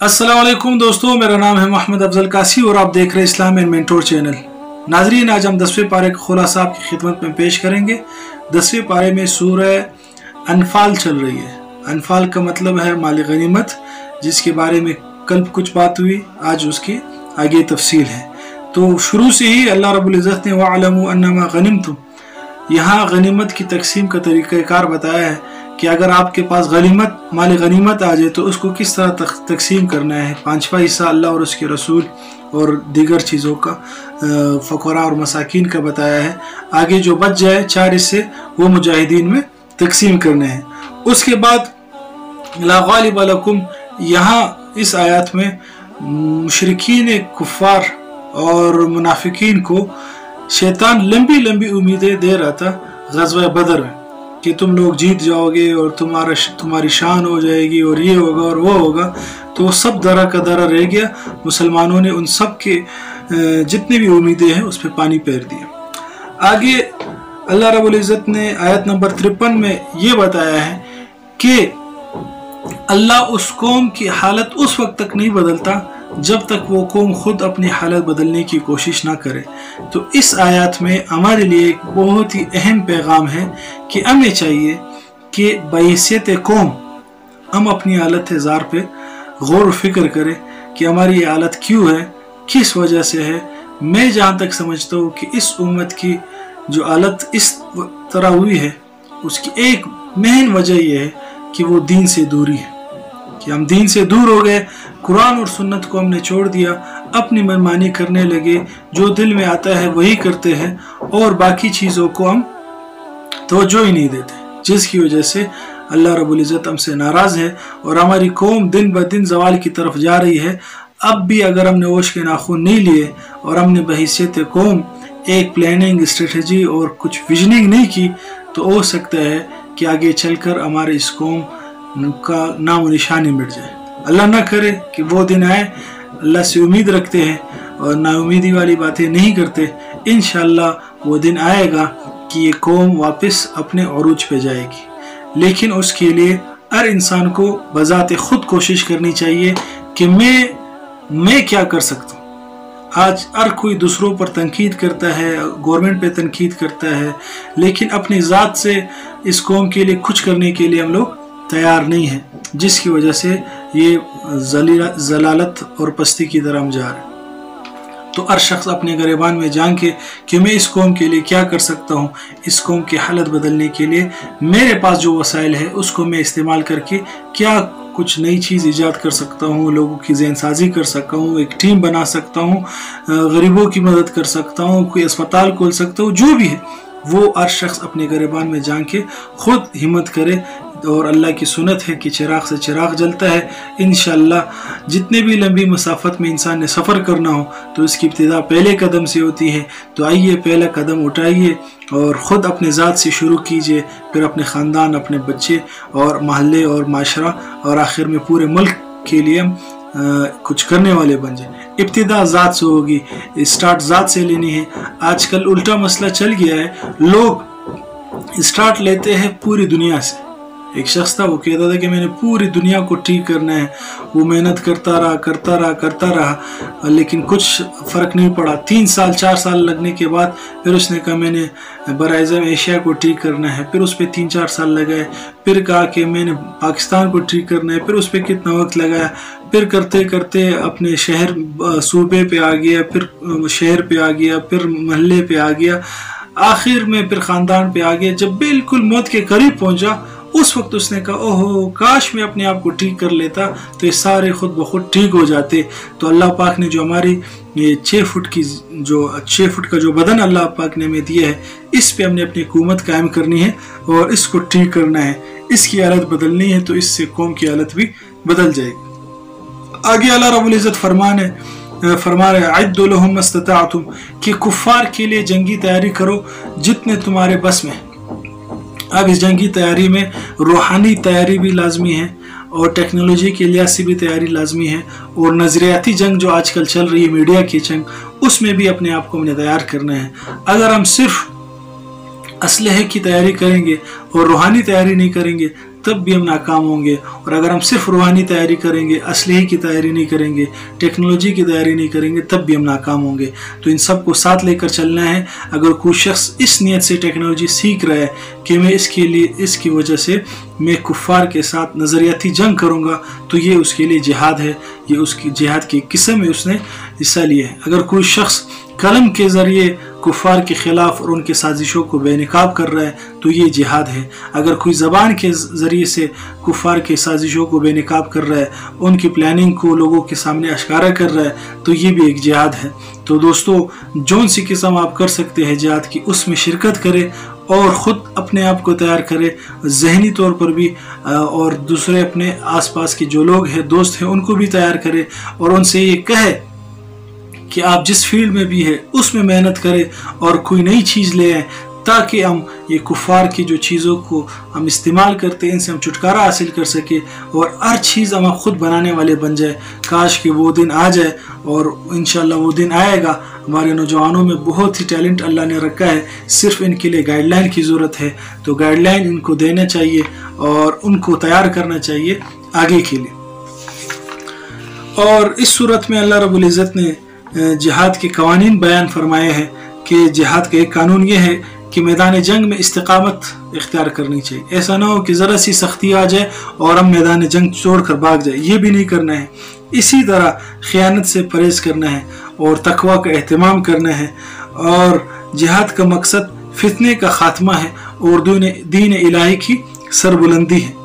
अस्सलाम वालेकुम दोस्तों, मेरा नाम है मोहम्मद अफजल कासी और आप देख रहे हैं इस्लाम एंड मेंटोर चैनल। नाजरीन, आज हम 10वें पारे का खुलासा आपकी खिदमत में पेश करेंगे। 10वें पारे में सूरह अनफाल चल रही है। अनफाल का मतलब है माल गनीमत, जिसके बारे में कल कुछ बात हुई, आज उसकी आगे तफसील है। तो शुरू से ही अल्लाह रब्बुल इज़्ज़त ने वअलमू अन्नमा गनिमतुम, यहाँ गनीमत की तकसीम का तरीक़ाकार बताया है कि अगर आपके पास माल गनीमत आ जाए तो उसको किस तरह तकसीम करना है। 5वां हिस्सा अल्लाह और उसके रसूल और दीगर चीज़ों का, फ़क़रा और मसाकीन का बताया है। आगे जो बच जाए 4 हिस्से वो मुजाहिदीन में तकसीम करने हैं। उसके बाद ला गालिब लकुम, यहाँ इस आयत में मुशरिकीन कुफ़ार और मुनाफिकीन को शैतान लंबी लंबी उम्मीदें दे रहा था ग़ज़वा बदर में कि तुम लोग जीत जाओगे और तुम्हारी शान हो जाएगी और ये होगा और वो होगा। तो सब दरा का दरा रह गया। मुसलमानों ने उन सब के जितनी भी उम्मीदें हैं उस पर पानी फेर दिया। आगे अल्लाह रब्बुल इज़्ज़त ने आयत नंबर 53 में ये बताया है कि अल्लाह उस कौम की हालत उस वक्त तक नहीं बदलता जब तक वो कौम खुद अपनी हालत बदलने की कोशिश ना करे। तो इस आयत में हमारे लिए एक बहुत ही अहम पैगाम है कि हमें चाहिए कि बहैसियत कौम हम अपनी हालत ज़ार पे गौर व फिक्र करें कि हमारी ये हालत क्यों है, किस वजह से है। मैं जहाँ तक समझता हूँ कि इस उम्मत की जो हालत इस तरह हुई है उसकी एक मेन वजह यह है कि वो दीन से दूरी है, कि हम दीन से दूर हो गए। कुरान और सुन्नत को हमने छोड़ दिया, अपनी मनमानी करने लगे, जो दिल में आता है वही करते हैं और बाकी चीज़ों को हम तवज्जो ही नहीं देते, जिसकी वजह से अल्लाह रब्बुल इज़्ज़त हमसे नाराज़ है और हमारी कौम दिन ब दिन ज़वाल की तरफ जा रही है। अब भी अगर हमने होश के नाखून नहीं लिए और हमने बहैसियत कौम एक प्लानिंग, स्ट्रेटजी और कुछ विजनिंग नहीं की तो हो सकता है कि आगे चलकर हमारे इस कौम का नाम और निशानी मिट जाए। अल्लाह ना करे कि वो दिन आए। अल्लाह से उम्मीद रखते हैं और नाउमीदी वाली बातें नहीं करते। इंशाअल्लाह वो दिन आएगा कि ये कौम वापस अपने उरूज पे जाएगी। लेकिन उसके लिए हर इंसान को बज़ाते खुद कोशिश करनी चाहिए कि मैं क्या कर सकता हूँ। आज हर कोई दूसरों पर तनकीद करता है, गवर्नमेंट पे तनकीद करता है, लेकिन अपनी ज़ात से इस कौम के लिए कुछ करने के लिए हम लोग तैयार नहीं है, जिसकी वजह से ये जलालत और पस्ती की तरह हम जा रहे हैं। तो हर शख्स अपने गिरबान में जान के कि मैं इस कौम के लिए क्या कर सकता हूँ, इस कौम की हालत बदलने के लिए मेरे पास जो वसाइल है उसको मैं इस्तेमाल करके क्या कुछ नई चीज़ ईजाद कर सकता हूँ, लोगों की ज़हन साजी कर सकता हूँ, एक टीम बना सकता हूँ, गरीबों की मदद कर सकता हूँ, कोई अस्पताल खोल सकता हूँ। जो भी है वो हर शख्स अपने गिरबान में जान के खुद हिम्मत करे। और अल्लाह की सुन्नत है कि चिराग से चिराग जलता है। इंशाअल्लाह जितने भी लंबी मसाफत में इंसान ने सफ़र करना हो तो इसकी इब्तिदा पहले कदम से होती है। तो आइए पहला कदम उठाइए और ख़ुद अपने ज़ात से शुरू कीजिए, फिर अपने ख़ानदान, अपने बच्चे और महल्ले और माशरा और आखिर में पूरे मुल्क के लिए हम कुछ करने वाले बन जाए। इब्तिदा ज़ात से होगी, स्टार्ट ज़ात से लेनी है। आजकल उल्टा मसला चल गया है, लोग स्टार्ट लेते हैं पूरी दुनिया से। एक शख्स था, वो कहता था कि मैंने पूरी दुनिया को ठीक करना है। वो मेहनत करता रहा लेकिन कुछ फ़र्क नहीं पड़ा। 3 साल 4 साल लगने के बाद फिर उसने कहा मैंने बराज़म एशिया को ठीक करना है। फिर उस पर 3-4 साल लगाए। फिर कहा कि मैंने पाकिस्तान को ठीक करना है। फिर उस पर कितना वक्त लगाया। फिर करते करते अपने शहर सूबे पे आ गया, फिर शहर पे आ गया, फिर महल्ले पे आ गया, आखिर में फिर ख़ानदान पे आ गया। जब बिल्कुल मौत के करीब पहुँचा उस वक्त उसने कहा ओहो काश मैं अपने आप को ठीक कर लेता तो ये सारे खुद ब खुद ठीक हो जाते। तो अल्लाह पाक ने जो हमारी ये 6 फुट का जो बदन अल्लाह पाक ने हमें दिया है, इस पे हमने अपनी हुकूमत कायम करनी है और इसको ठीक करना है, इसकी हालत बदलनी है। तो इससे कौम की हालत भी बदल जाएगी। आगे अल्लाह रब्बुल इज़्ज़त फरमा रहे अअद्दु लहुम मस्तताअतुम कि कुफ़ार के लिए जंगी तैयारी करो जितने तुम्हारे बस में। अब इस जंगी तैयारी में रूहानी तैयारी भी लाजमी है और टेक्नोलॉजी के लिहाज से भी तैयारी लाजमी है और नज़रियाती जंग जो आजकल चल रही है, मीडिया की जंग, उसमें भी अपने आप को हमने तैयार करना है। अगर हम सिर्फ असलहे की तैयारी करेंगे और रूहानी तैयारी नहीं करेंगे तब भी हम नाकाम होंगे। और अगर हम सिर्फ रूहानी तैयारी करेंगे, असलहे की तैयारी नहीं करेंगे, टेक्नोलॉजी की तैयारी नहीं करेंगे, तब भी हम नाकाम होंगे। तो इन सब को साथ लेकर चलना है। अगर कोई शख्स इस नियत से टेक्नोलॉजी सीख रहा है कि मैं इसकी वजह से मैं कुफ़ार के साथ नज़रियाती जंग करूँगा, तो ये उसके लिए जिहाद है, ये उसकी जिहाद की किस्म में उसने हिस्सा लिया है। अगर कोई शख्स कलम के ज़रिए कुफ़ार के ख़िलाफ़ और उनके साजिशों को बेनकाब कर रहा है, तो ये जिहाद है। अगर कोई ज़बान के ज़रिए से कुफ़ार के साजिशों को बेनकाब कर रहा है, उनकी प्लानिंग को लोगों के सामने अश्कारा कर रहा है, तो ये भी एक जिहाद है। तो दोस्तों, जौन सी किस्म आप कर सकते हैं जिहाद की, उसमें शिरकत करें और ख़ुद अपने आप को तैयार करें, ज़हनी तौर पर भी, और दूसरे अपने आसपास के जो लोग हैं, दोस्त हैं, उनको भी तैयार करें और उनसे ये कहे कि आप जिस फील्ड में भी है उसमें मेहनत करें और कोई नई चीज़ ले आए, ताकि हम ये कुफ़ार की जो चीज़ों को हम इस्तेमाल करते हैं, इनसे हम छुटकारा हासिल कर सके और हर चीज़ हम खुद बनाने वाले बन जाए। काश कि वो दिन आ जाए, और इंशाल्लाह वो दिन आएगा। हमारे नौजवानों में बहुत ही टैलेंट अल्लाह ने रखा है, सिर्फ इनके लिए गाइडलाइन की ज़रूरत है। तो गाइडलाइन इनको देना चाहिए और उनको तैयार करना चाहिए आगे के लिए। और इस सूरत में अल्लाह रब्बुल इज़्ज़त ने जिहाद के कवानीन बयान फरमाए हैं कि जिहाद का एक कानून ये है कि मैदान जंग में इस्तिकामत इख्तियार करनी चाहिए। ऐसा ना हो कि ज़रा सी सख्ती आ जाए और हम मैदान जंग छोड़ कर भाग जाए, ये भी नहीं करना है। इसी तरह ख़यानत से परहेज़ करना है और तकवा का एहतमाम करना है। और जिहाद का मकसद फितने का ख़ात्मा है और दीन इलाही की सरबुलंदी है।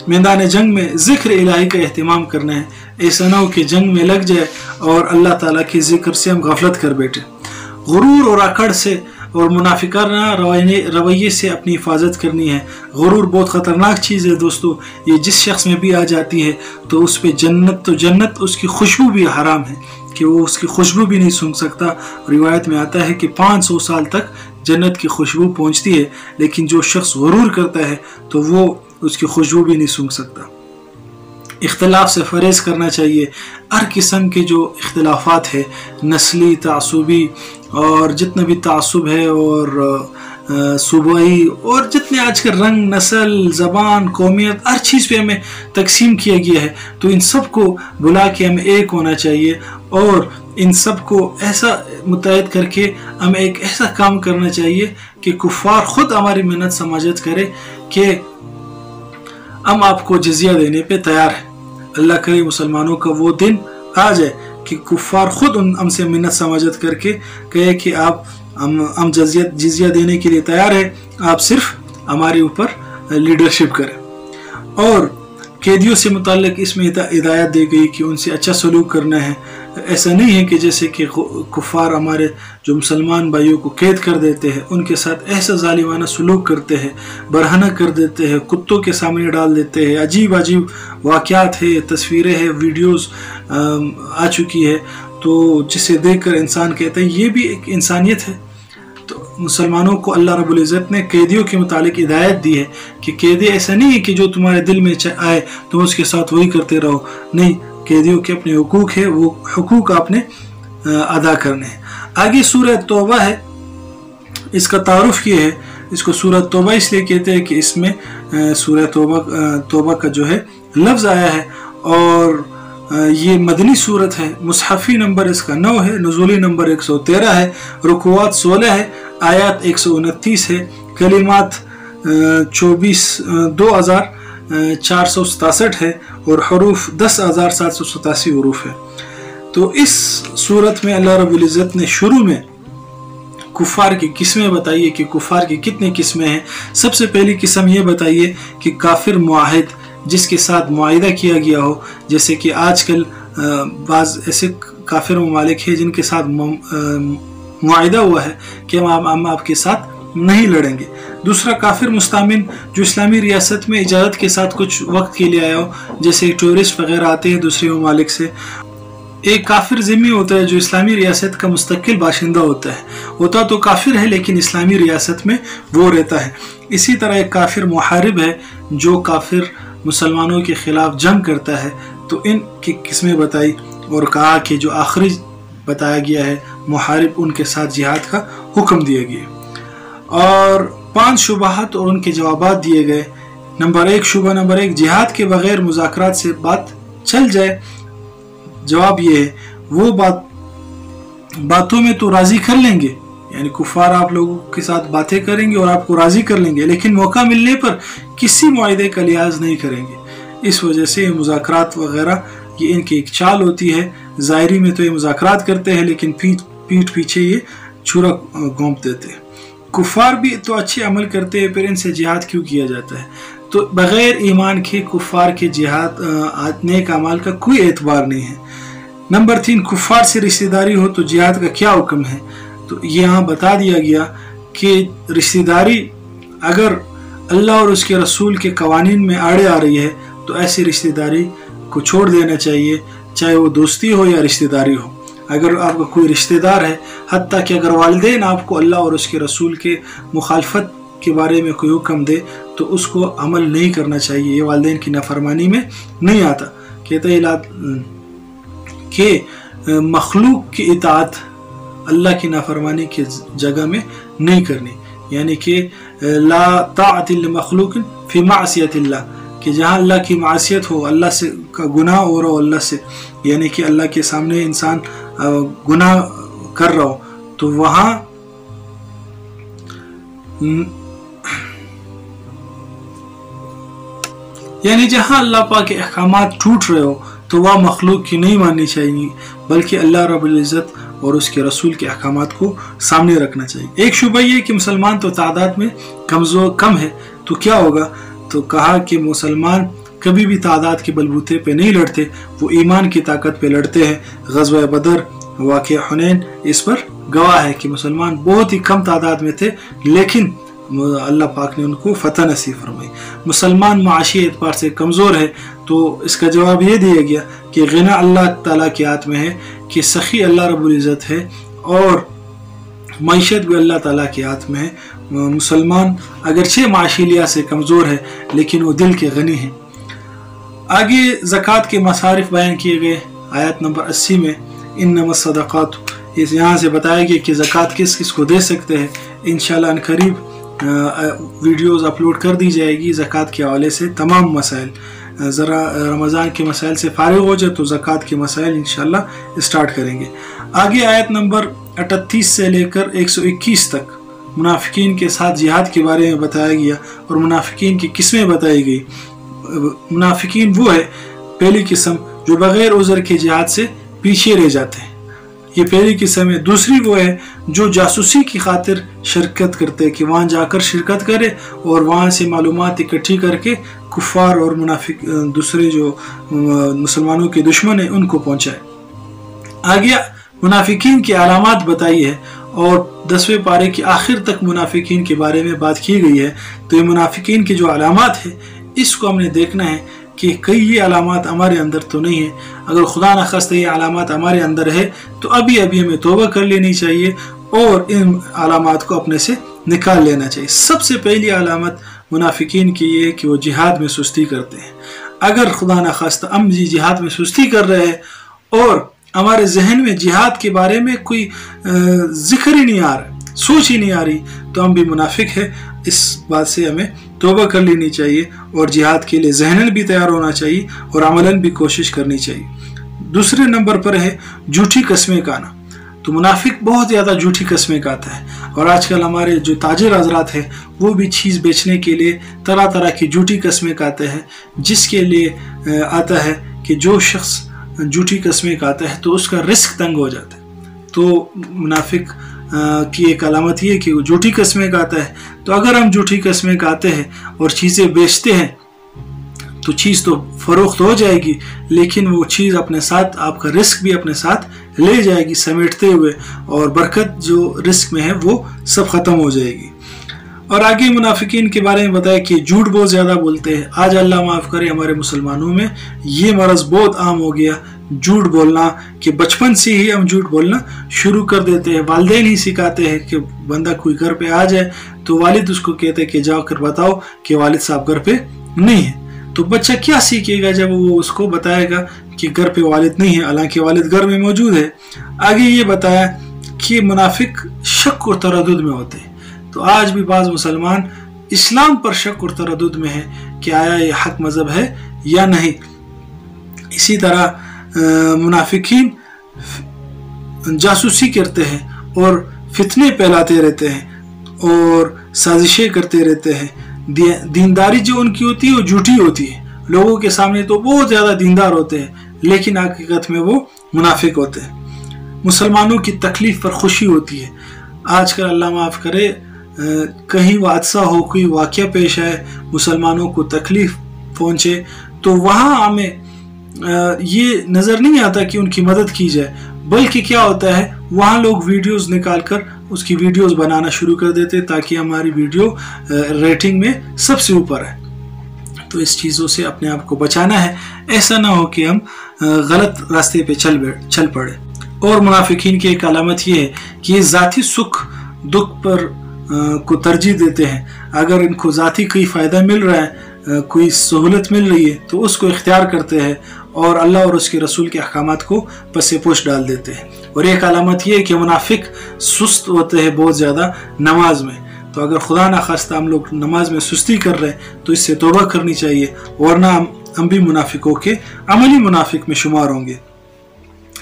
मैदान जंग में ज़िक्र इलाही का एहतमाम करना है। ऐसा ना हो कि जंग में लग जाए और अल्लाह ताला के ज़िक्र से हम गफलत कर बैठे। गुरूर और अकड़ से और मुनाफिकाना रवैये से अपनी हिफाजत करनी है। गुरूर बहुत ख़तरनाक चीज़ है दोस्तों, ये जिस शख्स में भी आ जाती है तो उस पर जन्नत उसकी खुशबू भी हराम है कि वो उसकी खुशबू भी नहीं सूंघ सकता। रिवायत में आता है कि 500 साल तक जन्नत की खुशबू पहुँचती है, लेकिन जो शख्स गुरूर करता है तो वो उसकी खुशबू भी नहीं सूंघ सकता। इख्तिलाफ से फरेज़ करना चाहिए। हर किस्म के जो इख्तिलाफात है, नस्ली, तासुबी और जितना भी तासुब है और सूबाई और जितने आजकल रंग, नस्ल, ज़बान, कौमियत, हर चीज़ पे हमें तकसीम किया गया है, तो इन सब को बुला के हमें एक होना चाहिए और इन सब को ऐसा मुत्तहद करके हमें एक ऐसा काम करना चाहिए कि कुफ़ार ख़ुद हमारी मेहनत समाजत करे कि हम आपको जजिया देने पे तैयार हैं। अल्लाह करे मुसलमानों का वो दिन आ जाए कि कुफ़ार ख़ुद हमसे मिन्नत समाजत करके कहे कि आप हम जजिया देने के लिए तैयार है, आप सिर्फ हमारे ऊपर लीडरशिप करें। और कैदियों से मुताल्लिक़ इसमें हिदायत दी गई कि उनसे अच्छा सलूक करना है। ऐसा नहीं है कि जैसे कि कुफ़ार हमारे जो मुसलमान भाइयों को कैद कर देते हैं, उनके साथ ऐसा ज़ालिमाना सलूक करते हैं, बरहना कर देते हैं, कुत्तों के सामने डाल देते हैं। अजीब अजीब वाक़यात है, तस्वीरें हैं, वीडियोस आ चुकी है, तो जिसे देखकर इंसान कहता है ये भी एक इंसानियत है। तो मुसलमानों को अल्लाह रब्बुल इज़्ज़त ने कैदियों के मुतालिक हिदायत दी है कि कैदी ऐसा नहीं है कि जो तुम्हारे दिल में आए तुम उसके साथ वही करते रहो। नहीं, कैदियों के अपने हुकूक है, वो हुकूक आपने अदा करने हैं। आगे सूरह तौबा है, इसका तारुफ ये है, इसको सूरह तौबा इसलिए कहते हैं कि इसमें सूरह तौबा का जो है लफ्ज़ आया है और ये मदनी सूरत है। मुसहफ़ी नंबर इसका 9 है, नुज़ूली नंबर 113 है, रुकुआत 16 है, आयात 129 है, कलिमात 2467 है और हरूफ 10,787 हरूफ है। तो इस सूरत में अल्लाह रब्बुल इज़्ज़त ने शुरू में कुफ़ार की किस्में बताइए कि कुफ़ार की कितनी किस्में हैं। सबसे पहली किस्म ये बताइए कि काफिर मुआहिद, जिसके साथ मुआहिदा किया गया हो, जैसे कि आजकल बाज़ ऐसे काफिर ममालिक हैं जिनके साथ मुआहिदा हुआ है कि हम आपके साथ नहीं लड़ेंगे। दूसरा काफिर मुस्तामिन, जो इस्लामी रियासत में इजाज़त के साथ कुछ वक्त के लिए आया हो, जैसे टूरिस्ट वगैरह आते हैं दूसरे ममालिक से। एक काफिर ज़िम्मी होता है जो इस्लामी रियासत का मुस्तकिल बाशिंदा होता तो काफिर है लेकिन इस्लामी रियासत में वो रहता है। इसी तरह एक काफिर मुहारिब है जो काफिर मुसलमानों के ख़िलाफ़ जंग करता है। तो इनकी किस्में बताई और कहा कि जो आखिरी बताया गया है मुहारिब, उनके साथ जिहाद का हुक्म दिया गया और 5 शुबहात और उनके जवाबात दिए गए। नंबर 1 शुबा नंबर 1, जिहाद के बगैर मुज़ाकरात से बात चल जाए। जवाब ये है वो बातों में तो राजी कर लेंगे, यानी कुफार आप लोगों के साथ बातें करेंगे और आपको राजी कर लेंगे, लेकिन मौका मिलने पर किसी मुआहदे का लिहाज नहीं करेंगे। इस वजह से मुज़ाकरात वगैरह ये इनकी एक चाल होती है। ज़ाहिरी में तो ये मुज़ाकरात करते हैं, लेकिन पीठ पीछे ये छुरा घोंप देते हैं। कुफार भी तो अच्छे अमल करते हैं, फिर इनसे जिहाद क्यों किया जाता है? तो बग़ैर ईमान के कुफार के जिहाद नेक अमाल का कोई एतबार नहीं है। नंबर 3, कुफार से रिश्तेदारी हो तो जिहाद का क्या हुक्म है? तो यहाँ बता दिया गया कि रिश्तेदारी अगर अल्लाह और उसके रसूल के कवानीन में आड़े आ रही है तो ऐसी रिश्तेदारी को छोड़ देना चाहिए, चाहे वो दोस्ती हो या रिश्तेदारी हो। अगर आपका कोई रिश्तेदार है, हत्ता कि अगर वालिदैन आपको अल्लाह और उसके रसूल के मुखालफत के बारे में कोई हुक्म दे तो उसको अमल नहीं करना चाहिए। ये वालिदैन की नाफरमानी में नहीं आता। कहते कि मखलूक की इताअत अल्लाह की नाफरमानी की जगह में नहीं करनी, यानी कि ला ताअत लिमखलूक फी मासियतिल्लाह, कि जहाँ अल्लाह की मासियत हो, अल्लाह से का गुनाह हो रहा हो अल्लाह से, यानी कि अल्लाह के सामने इंसान गुनाह कर रहा हो तो वहाँ यानी जहाँ अल्लाह पाक के अहकामात टूट रहे हो तो वह मखलूक की नहीं माननी चाहिए, बल्कि अल्लाह रब्बुल इज़्ज़त और उसके रसूल के अहकामात को सामने रखना चाहिए। एक शुबा ये कि मुसलमान तो तादाद में कम है, तो क्या होगा? तो कहा कि मुसलमान कभी भी तादाद के बलबूते पे नहीं लड़ते, वो ईमान की ताकत पे लड़ते हैं। ग़ज़वा बदर, वाक़या हुनैन इस पर गवाह है कि मुसलमान बहुत ही कम तादाद में थे, लेकिन अल्लाह पाक ने उनको फतह नसीब फरमाई। मुसलमान माशी एतबार से कमज़ोर है, तो इसका जवाब ये दिया गया कि गिना अल्लाह ताला के हाथ में है, कि सखी अल्लाह रब्बुल इज़्ज़त है और मईशत भी अल्लाह ताला के हाथ में है। मुसलमान अगरचे माशी लिहाज से कमज़ोर है, लेकिन वो दिल के गनी है। आगे ज़कात के मसारिफ बयान किए गए आयत नंबर 80 में, इन्नमा सदक़ात, इस यहाँ से बताया गया कि ज़कात किस किस को दे सकते हैं। इंशाअल्लाह अनकरीब वीडियोस अपलोड कर दी जाएगी ज़कात के हवाले से तमाम मसाइल। ज़रा रमज़ान के मसाइल से फारिग हो जाए तो ज़कात के मसाइल इंशाअल्लाह स्टार्ट करेंगे। आगे आयत नंबर 38 से लेकर 121 तक मुनाफिकीन के साथ जिहाद के बारे में बताया गया और मुनाफिकीन की किस्में बताई गई। मुनाफिकीन वो है पहली किस्म जो बग़ैर उज़र के जिहाद से पीछे रह जाते हैं, ये पहली किस्म है। दूसरी वो है जो जासूसी की खातिर शिरकत करते हैं, कि वहाँ जाकर शिरकत करे और वहाँ से मालूमात इकट्ठी करके कुफ़ार और मुनाफिक दूसरे जो मुसलमानों के दुश्मन हैं उनको पहुँचाए। आगे मुनाफिकीन की अलामात बताई है और 10वें पारे के आखिर तक मुनाफिकीन के बारे में बात की गई है। तो ये मुनाफिकीन की जो अलामात है इसको हमने देखना है कि कई ये अलामात हमारे अंदर तो नहीं है। अगर खुदा न खास्ता ये अलामात हमारे अंदर है तो अभी हमें तौबा कर लेनी चाहिए और इन अलामात को अपने से निकाल लेना चाहिए। सबसे पहली अलामत मुनाफिकीन की ये है कि वो जिहाद में सुस्ती करते हैं। अगर खुदा न खास्ता हम जिहाद में सुस्ती कर रहे हैं और हमारे जहन में जिहाद के बारे में कोई जिक्र ही नहीं आ रहा, सोच ही नहीं आ रही, तो हम भी मुनाफिक है। इस बात से हमें तौबा कर लेनी चाहिए और जिहाद के लिए ज़हनन भी तैयार होना चाहिए और अमलन भी कोशिश करनी चाहिए। दूसरे नंबर पर है झूठी कस्में खाना। तो मुनाफिक बहुत ज़्यादा झूठी कस्में खाता है और आजकल हमारे जो ताजिर हजरात हैं वो भी चीज़ बेचने के लिए तरह तरह की झूठी कस्में खाते हैं, जिसके लिए आता है कि जो शख्स झूठी कस्में खाता है तो उसका रिस्क तंग हो जाता है। तो मुनाफिक की एक अलामत ये है कि वो झूठी कस्में खाता है। तो अगर हम झूठी कस्में खाते हैं और चीज़ें बेचते हैं तो चीज़ तो फरोख्त हो जाएगी, लेकिन वो चीज़ अपने साथ आपका रिस्क भी अपने साथ ले जाएगी समेटते हुए, और बरकत जो रिस्क में है वो सब ख़त्म हो जाएगी। और आगे मुनाफिकीन के बारे में बताया कि झूठ बहुत ज़्यादा बोलते हैं। आज अल्लाह माफ़ करे हमारे मुसलमानों में ये मरज़ बहुत आम हो गया, झूठ बोलना, कि बचपन से ही हम झूठ बोलना शुरू कर देते हैं। वालिदैन ही सिखाते हैं कि बंदा कोई घर पे आ जाए तो वालिद उसको कहते हैं कि जाओ कर बताओ कि वालिद साहब घर पे नहीं है। तो बच्चा क्या सीखेगा जब वो उसको बताएगा कि घर पे वालिद नहीं है, हालांकि वालिद घर में मौजूद है। आगे ये बताया कि मुनाफिक शक और तरद्दुद में होते हैं। तो आज भी बाज़ मुसलमान इस्लाम पर शक और तरद्दुद में है कि आया ये हक मज़हब है या नहीं। इसी तरह मुनाफिकीन जासूसी करते हैं और फितने फैलाते रहते हैं और साजिशें करते रहते हैं। दीनदारी जो उनकी होती है वो झूठी होती है। लोगों के सामने तो बहुत ज़्यादा दीनदार होते हैं, लेकिन हकीकत में वो मुनाफिक होते हैं। मुसलमानों की तकलीफ़ पर खुशी होती है। आजकल अल्लाह माफ़ करे कहीं हादसा हो, कोई वाक़या पेश आए, मुसलमानों को तकलीफ़ पहुँचे, तो वहाँ हमें ये नज़र नहीं आता कि उनकी मदद की जाए, बल्कि क्या होता है वहाँ लोग वीडियोस निकाल कर उसकी वीडियोस बनाना शुरू कर देते ताकि हमारी वीडियो रेटिंग में सबसे ऊपर है। तो इस चीज़ों से अपने आप को बचाना है, ऐसा ना हो कि हम गलत रास्ते पे चल पड़े। और मुनाफिकीन की एक अलामत ये है कि ये ज़ाती सुख दुख पर को तरजीह देते हैं। अगर इनको ज़ाती कोई फ़ायदा मिल रहा है, कोई सहूलत मिल रही है, तो उसको इख्तियार करते हैं और अल्लाह और उसके रसूल के अहकामात को पसे पोश डाल देते हैं। और एक अलामत ये है कि मुनाफिक सुस्त होते हैं बहुत ज़्यादा नमाज में। तो अगर खुदा ना खास्ता हम लोग नमाज में सुस्ती कर रहे हैं तो इससे तौबा करनी चाहिए, वरना हम भी मुनाफिकों के अमली मुनाफिक में शुमार होंगे।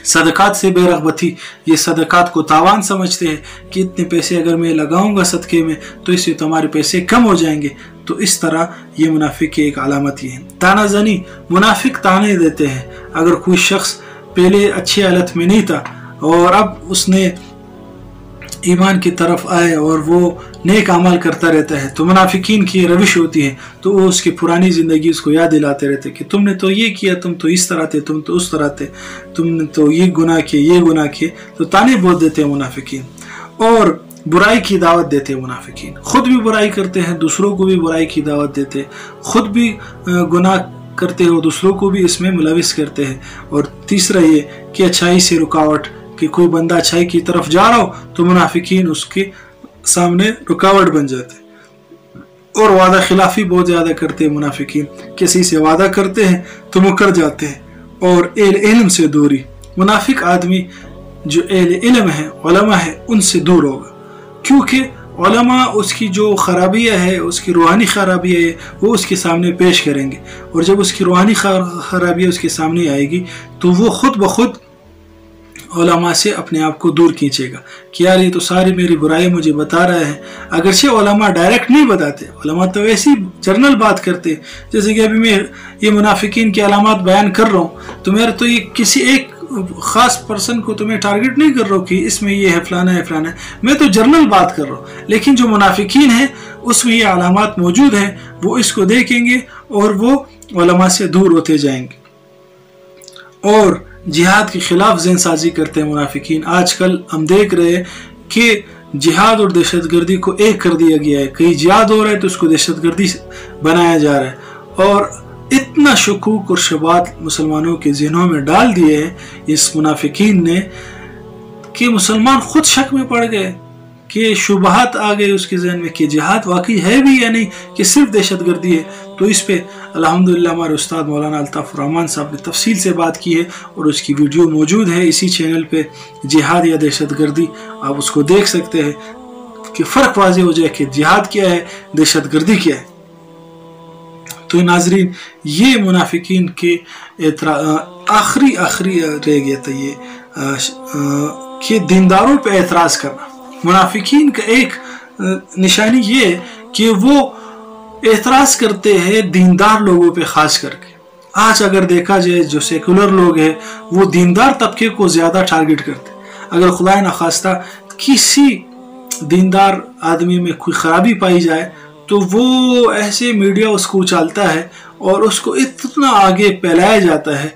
सदकात से बेरगबती, ये सदकात को तावान समझते हैं कि इतने पैसे अगर मैं लगाऊंगा सदके में तो इससे तो हमारे पैसे कम हो जाएंगे। तो इस तरह ये मुनाफिक की एक अलामत ही है। ताना जनी, मुनाफिक ताने देते हैं। अगर कोई शख्स पहले अच्छी हालत में नहीं था और अब उसने ईमान की तरफ आए और वो नेक अमल करता रहता है, तो मुनाफिकीन की रविश होती है, तो वो उसकी पुरानी ज़िंदगी उसको याद दिलाते रहते कि तुमने तो ये किया, तुम तो इस तरह थे, तुम तो उस तरह थे, तुमने तो ये गुनाह किए, ये गुनाह किए। तो ताने बहुत देते हैं मुनाफिकीन और बुराई की दावत देते हैं मुनाफिकीन। खुद भी बुराई करते हैं, दूसरों को भी बुराई की दावत देते हैं, खुद भी गुनाह करते हैं और दूसरों को भी इसमें मुलविस करते हैं। और तीसरा ये कि अच्छाई से रुकावट, कि कोई बंदा अच्छाई की तरफ जा रहा हो तो मुनाफिकीन उसके सामने रुकावट बन जाते। और वादा खिलाफी बहुत ज़्यादा करते हैं मुनाफिकीन, किसी से वादा करते हैं तो मुकर जाते हैं। और इल्म से दूरी, मुनाफिक आदमी जो इल्म है, उलमा है, उनसे दूर होगा, क्योंकि उलमा उसकी जो खराबियाँ है, उसकी रूहानी खराबियाँ है, वो उसके सामने पेश करेंगे। और जब उसकी रूहानी खराबियाँ उसके सामने आएगी तो वो खुद ब खुद उलमा से अपने आप को दूर खींचेगा कि यार ये तो सारी मेरी बुराई मुझे बता रहा है। अगरचे उलमा डायरेक्ट नहीं बताते, उलमा तो वैसी जनरल बात करते, जैसे कि अभी मैं ये मुनाफिकीन की अलामत बयान कर रहा हूँ तो मेरा तो ये किसी एक ख़ास पर्सन को तो मैं टारगेट नहीं कर रहा हूँ कि इसमें ये है, फलाना है, फलाना है, मैं तो जनरल बात कर रहा हूँ। लेकिन जो मुनाफिकीन है उसमें ये अलामत मौजूद हैं, वो इसको देखेंगे और वो उलमा से दूर होते जाएंगे। और जिहाद के खिलाफ ज़हन साजी करते हैं मुनाफिकीन। आजकल हम देख रहे हैं कि जिहाद और दहशतगर्दी को एक कर दिया गया है। कहीं जिहाद हो रहा है तो उसको दहशतगर्दी बनाया जा रहा है। और इतना शकूक और शबात मुसलमानों के ज़हनों में डाल दिए हैं इस मुनाफिकीन ने कि मुसलमान खुद शक में पड़ गए, कि शुबहात आ गए उसके जहन में कि जिहाद वाकई है भी या नहीं, कि सिर्फ दहशतगर्दी है। तो इस पे अल्हम्दुलिल्लाह हमारे उस्ताद मौलाना अल्ताफ़ रहमान साहब ने तफसील से बात की है और उसकी वीडियो मौजूद है इसी चैनल पे, जिहाद या दहशतगर्दी, आप उसको देख सकते हैं कि फ़र्क वाज़ेह हो जाए कि जिहाद क्या है, दहशतगर्दी क्या है। तो नाजरीन, ये मुनाफिकीन के आखिरी रह गया था ये कि दीनदारों पे एतराज़ करना। मुनाफिकीन का एक निशानी ये है कि वो एतराज़ करते हैं दीनदार लोगों पे ख़ास करके। आज अगर देखा जाए जो सेकुलर लोग हैं वो दीनदार तबके को ज़्यादा टारगेट करते हैं। अगर खुदा न खास्ता किसी दीनदार आदमी में कोई ख़राबी पाई जाए तो वो ऐसे मीडिया उसको उछालता है और उसको इतना आगे फैलाया जाता है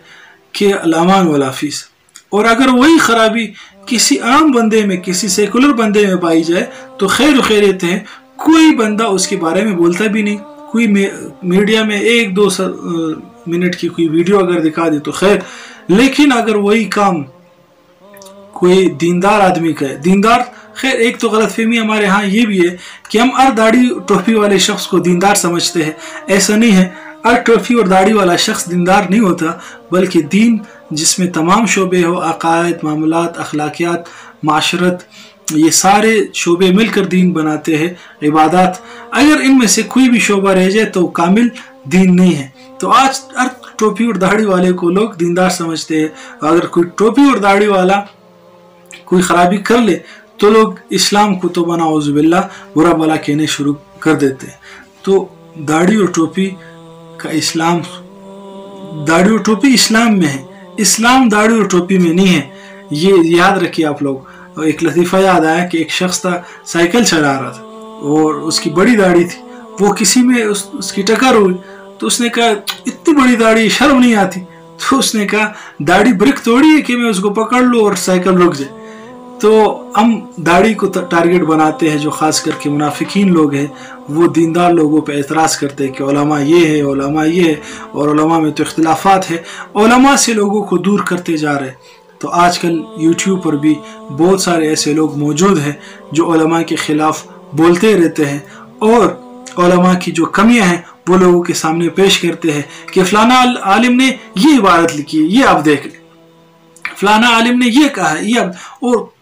कि अलामान वलाफीस। और अगर वही खराबी किसी आम बंदे में, किसी सेकुलर बंदे में पाई जाए तो खैर खैरियत है, कोई बंदा उसके बारे में बोलता भी नहीं। कोई मीडिया में 1-2 मिनट की कोई वीडियो अगर दिखा दे तो खैर, लेकिन अगर वही काम कोई दीनदार आदमी का है, दीनदार, खैर एक तो गलतफहमी हमारे यहाँ ये भी है कि हम हर दाढ़ी टोपी वाले शख्स को दीनदार समझते हैं। ऐसा नहीं है, हर टोपी और दाढ़ी वाला शख्स दीनदार नहीं होता, बल्कि दीन जिसमें तमाम शोबे हो, अकायद, मामलात, अखलाकियात, माशरत, ये सारे शोबे मिलकर दीन बनाते हैं, इबादत। अगर इनमें से कोई भी शोबा रह जाए तो कामिल दीन नहीं है। तो आज हर टोपी और दाढ़ी वाले को लोग दीनदार समझते हैं। अगर कोई टोपी और दाढ़ी वाला कोई खराबी कर ले तो लोग इस्लाम को तो बना औज़ुबिल्लाह बुरा भला कहने शुरू कर देते हैं। तो दाढ़ी और टोपी का इस्लाम, दाढ़ी और टोपी इस्लाम में है, इस्लाम दाढ़ी और टोपी में नहीं है। ये याद रखिए आप लोग। एक लतीफ़ा याद आया कि एक शख्स था, साइकिल चला रहा था और उसकी बड़ी दाढ़ी थी, वो किसी में उसकी टक्कर हुई तो उसने कहा इतनी बड़ी दाढ़ी, शर्म नहीं आती? तो उसने कहा दाढ़ी ब्रिक तोड़ी है कि मैं उसको पकड़ लूँ और साइकिल रुक जाए। तो हम दाढ़ी को टारगेट बनाते हैं, जो ख़ास करके मुनाफिकीन लोग हैं, वो दीनदार लोगों पे एतराज़ करते हैं कि उलमा ये है, उलमा ये है, और उलमा में तो इख्तिलाफात है। उलमा से लोगों को दूर करते जा रहे हैं। तो आजकल यूट्यूब पर भी बहुत सारे ऐसे लोग मौजूद हैं जो उलमा के ख़िलाफ़ बोलते रहते हैं और उलमा की जो कमियां हैं वो लोगों के सामने पेश करते हैं कि फलाना आलिम ने ये इबारत लिखी है, ये आप देख लें, फलाना आलिम ने ये कहा है, ये अब, और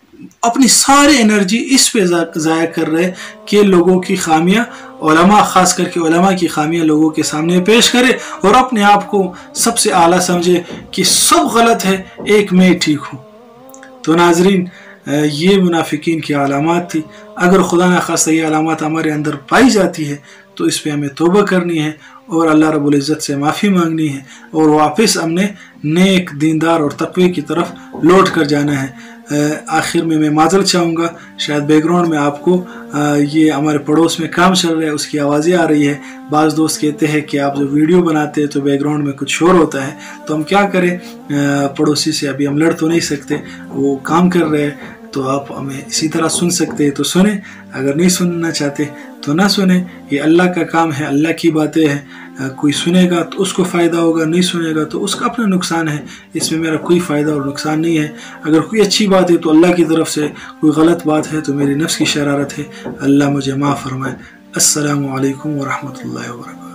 अपनी सारी एनर्जी इस पे ज़ाया कर रहे कि लोगों की खामियां, उलमा ख़ास करके उलमा की खामियां लोगों के सामने पेश करे और अपने आप को सबसे आला समझे कि सब गलत है, एक मैं ठीक हूँ। तो नाजरीन, ये मुनाफिकीन की अलामत थी। अगर खुदा न खास्ता ये अलामत हमारे अंदर पाई जाती है तो इस पे हमें तौबा करनी है और अल्लाह रब्बुल इज़्ज़त से माफ़ी मांगनी है और वापस हमने नेक, दीनदार और तक़वे की तरफ लौट कर जाना है। आखिर में मैं माज़रत चाहूँगा, शायद बैकग्राउंड में आपको ये हमारे पड़ोस में काम चल रहा है उसकी आवाज़ें आ रही है। बाज़ दोस्त कहते हैं कि आप जब वीडियो बनाते हैं तो बैकग्राउंड में कुछ शोर होता है, तो हम क्या करें, पड़ोसी से अभी हम लड़ तो नहीं सकते, वो काम कर रहे हैं, तो आप हमें इसी तरह सुन सकते हैं तो सुने, अगर नहीं सुनना चाहते तो ना सुने। ये अल्लाह का काम है, अल्लाह की बातें हैं। कोई सुनेगा तो उसको फ़ायदा होगा, नहीं सुनेगा तो उसका अपना नुकसान है। इसमें मेरा कोई फ़ायदा और नुकसान नहीं है। अगर कोई अच्छी बात है तो अल्लाह की तरफ से, कोई गलत बात है तो मेरी नफ्स की शरारत है। अल्लाह मुझे माफ़ फरमाए। अस्सलामु अलैकुम व रहमतुल्लाहि व बरकातहू।